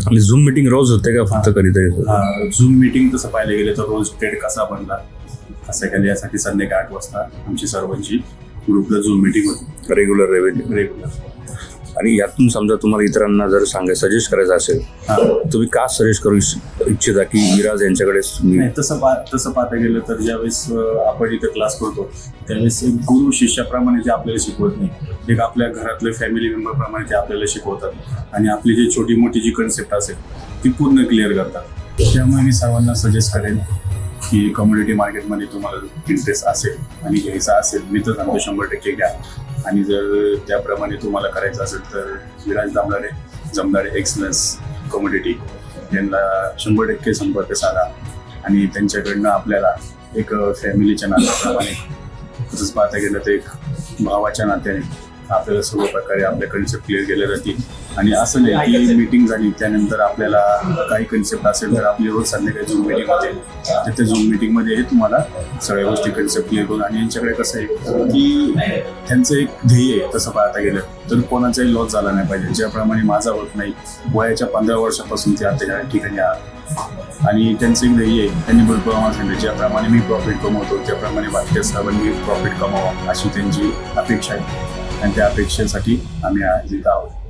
आणि zoom meeting रोज होते का फक्त कधीतरी? झूम मीटिंग तसं पाहायला गेलं तर रोज ट्रेड कसा बनला असं केलं यासाठी संध्याकाळी 8 वाजता आमची सर्वांची ग्रुपला झूम मीटिंग होती रेग्युलर. आणि यातून समजा तुम्हाला इतरांना जर सजेस्ट करायचं असेल, तुम्ही का सजेस्ट करू इच्छिता की विराज यांच्याकडे नाही तसं पाहता गेलं तर ज्यावेळेस आपण इथं क्लास करतो त्यावेळेस एक गुरु शिष्याप्रमाणे ते आपल्याला शिकवत नाही, एक आपल्या घरातले फॅमिली मेंबरप्रमाणे ते आपल्याला शिकवतात आणि आपली जी छोटी मोठी जी कन्सेप्ट असेल ती पूर्ण क्लिअर करतात. त्यामुळे मी सर्वांना सजेस्ट करेन की कम्युनिटी मार्केटमध्ये तुम्हाला इंटरेस्ट असेल आणि घ्यायचा असेल मी तर सांगतो 100% घ्या. आणि जर त्याप्रमाणे तुम्हाला करायचं असेल तर विराज जमदाडे एक्सलन्स कम्युनिटी यांना 100% संपर्क साधा आणि त्यांच्याकडनं आपल्याला एक फॅमिलीच्या नात्याप्रमाणे तसंच पाहता गेलं तर एक भावाच्या नात्याने आपल्याला सर्व प्रकारे आपल्या कन्सेप्ट क्लिअर केले जातील. आणि असं नाही की मीटिंग झाली त्यानंतर आपल्याला काही कन्सेप्ट असेल तर आपली रोज संध्याकाळी झूम मीटिंग होते, तर त्या झूम मीटिंगमध्ये हे तुम्हाला सगळ्या गोष्टी कन्सेप्ट क्लिअर करून. आणि यांच्याकडे कसं आहे की त्यांचं एक ध्येय आहे तसं पाहता गेलं तर कोणाचाही लॉस झाला नाही पाहिजे. ज्याप्रमाणे माझा होत नाही, वयाच्या 15 वर्षापासून ते आता या ठिकाणी आहात आणि त्यांचं एक ध्येय आहे. त्यांनी भरपूर आम्हाला सांगितलं ज्याप्रमाणे मी प्रॉफिट कमवतो त्याप्रमाणे बाकीच्या सर्वांनी प्रॉफिट कमावा अशी त्यांची अपेक्षा आहे आणि त्या अपेक्षेसाठी आम्ही आज इथं आहोत.